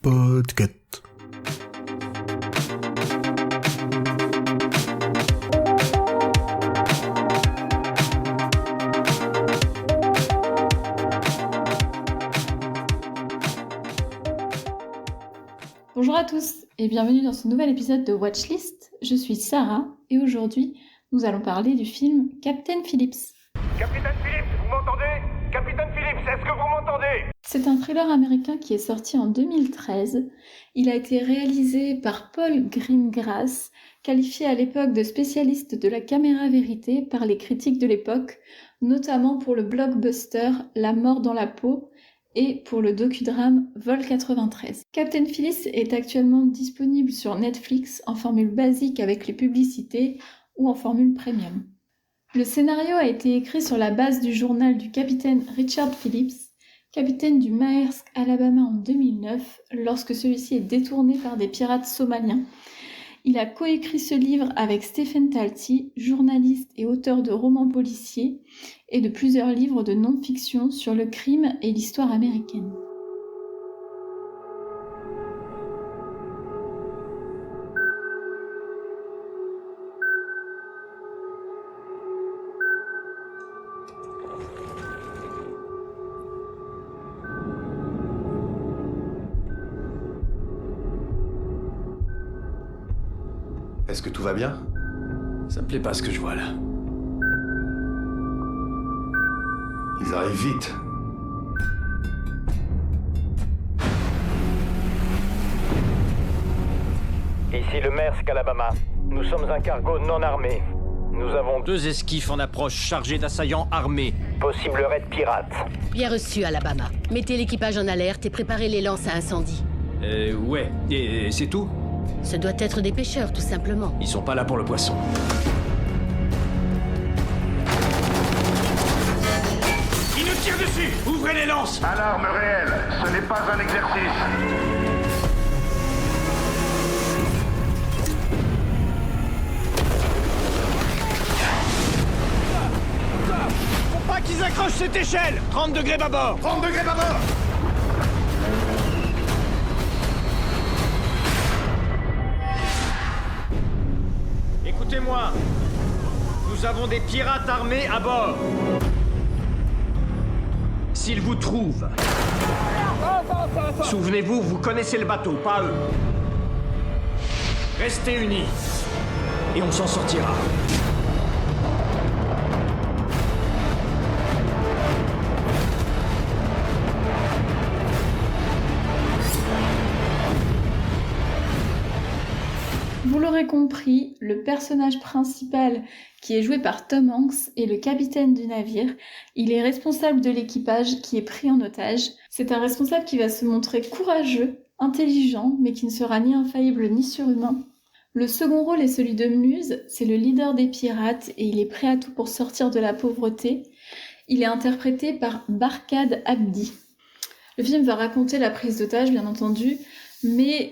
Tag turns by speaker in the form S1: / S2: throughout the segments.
S1: Podcast.
S2: Bonjour à tous et bienvenue dans ce nouvel épisode de Watchlist. Je suis Sarah et aujourd'hui nous allons parler du film Captain Phillips.
S3: Capitaine Phillips, vous m'entendez? Capitaine Phillips, est-ce que vous m'entendez?
S2: C'est un thriller américain qui est sorti en 2013. Il a été réalisé par Paul Greengrass, qualifié à l'époque de spécialiste de la caméra vérité par les critiques de l'époque, notamment pour le blockbuster La mort dans la peau et pour le docudrame Vol 93. Captain Phillips est actuellement disponible sur Netflix en formule basique avec les publicités ou en formule premium. Le scénario a été écrit sur la base du journal du capitaine Richard Phillips, capitaine du Maersk Alabama en 2009, lorsque celui-ci est détourné par des pirates somaliens. Il a coécrit ce livre avec Stephen Talty, journaliste et auteur de romans policiers, et de plusieurs livres de non-fiction sur le crime et l'histoire américaine.
S4: Est-ce que tout va bien?
S5: Ça me plaît pas ce que je vois là.
S4: Ils arrivent vite.
S3: Ici le Maersk Alabama. Nous sommes un cargo non armé. Nous avons
S5: 2 esquifs en approche chargés d'assaillants armés.
S3: possible raid pirate.
S6: Bien reçu, Alabama. Mettez l'équipage en alerte et préparez les lances à incendie.
S5: Ouais. Et c'est tout?
S6: Ce doit être des pêcheurs, tout simplement.
S5: Ils sont pas là pour le poisson. Ils nous tirent dessus! Ouvrez les lances!
S3: Alarme réelle, ce n'est pas un exercice.
S5: Faut pas qu'ils accrochent cette échelle! 30 degrés bâbord!
S3: 30 degrés bâbord.
S5: Écoutez-moi! Nous avons des pirates armés à bord! S'ils vous trouvent, souvenez-vous, vous connaissez le bateau, pas eux. Restez unis, et on s'en sortira.
S2: Vous l'aurez compris, le personnage principal qui est joué par Tom Hanks est le capitaine du navire. Il est responsable de l'équipage qui est pris en otage. C'est un responsable qui va se montrer courageux, intelligent, mais qui ne sera ni infaillible ni surhumain. Le second rôle est celui de Muse, c'est le leader des pirates et il est prêt à tout pour sortir de la pauvreté. Il est interprété par Barkhad Abdi. Le film va raconter la prise d'otage, bien entendu, mais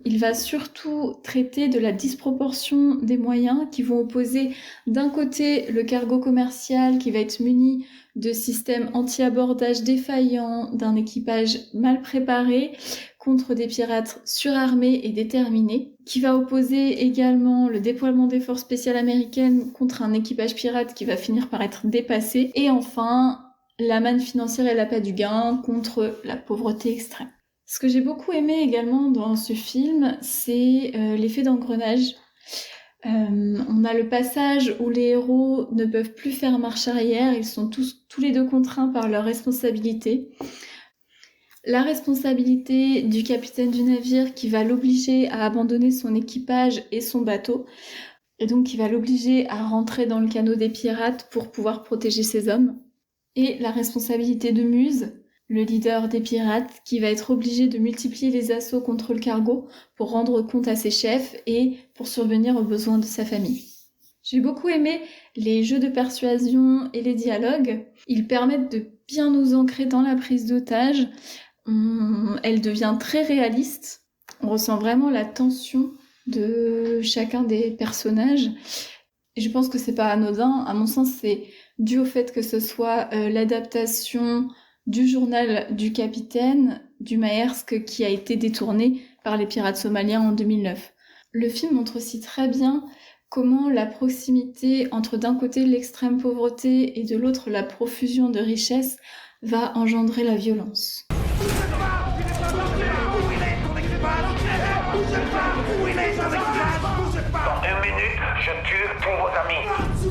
S2: il va surtout traiter de la disproportion des moyens qui vont opposer d'un côté le cargo commercial qui va être muni de systèmes anti-abordage défaillants, d'un équipage mal préparé contre des pirates surarmés et déterminés, qui va opposer également le déploiement des forces spéciales américaines contre un équipage pirate qui va finir par être dépassé, et enfin la manne financière et l'appât du gain contre la pauvreté extrême. Ce que j'ai beaucoup aimé également dans ce film, c'est l'effet d'engrenage. On a le passage où les héros ne peuvent plus faire marche arrière, ils sont tous les deux contraints par leur responsabilité. La responsabilité du capitaine du navire qui va l'obliger à abandonner son équipage et son bateau, et donc qui va l'obliger à rentrer dans le canot des pirates pour pouvoir protéger ses hommes. Et la responsabilité de Muse, le leader des pirates, qui va être obligé de multiplier les assauts contre le cargo pour rendre compte à ses chefs et pour survenir aux besoins de sa famille. J'ai beaucoup aimé les jeux de persuasion et les dialogues. Ils permettent de bien nous ancrer dans la prise d'otage. Elle devient très réaliste. On ressent vraiment la tension de chacun des personnages. Et je pense que c'est pas anodin. À mon sens, c'est dû au fait que ce soit l'adaptation du journal du capitaine du Maersk qui a été détourné par les pirates somaliens en 2009. Le film montre aussi très bien comment la proximité entre d'un côté l'extrême pauvreté et de l'autre la profusion de richesses va engendrer la violence.
S3: Dans 1 minute, je tue tous vos amis.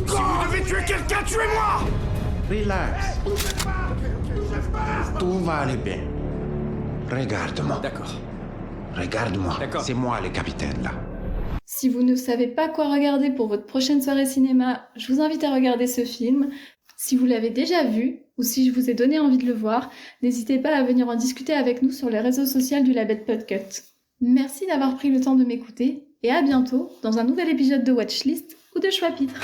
S5: Si vous devez tuer quelqu'un, tuez-moi!
S7: Relax. Tout va aller bien. Regarde-moi.
S5: D'accord.
S7: Regarde-moi.
S5: D'accord.
S7: C'est moi le capitaine là.
S2: Si vous ne savez pas quoi regarder pour votre prochaine soirée cinéma, je vous invite à regarder ce film. Si vous l'avez déjà vu, ou si je vous ai donné envie de le voir, n'hésitez pas à venir en discuter avec nous sur les réseaux sociaux du Label Podcut. Merci d'avoir pris le temps de m'écouter, et à bientôt dans un nouvel épisode de Watchlist ou de Choix-Pitre.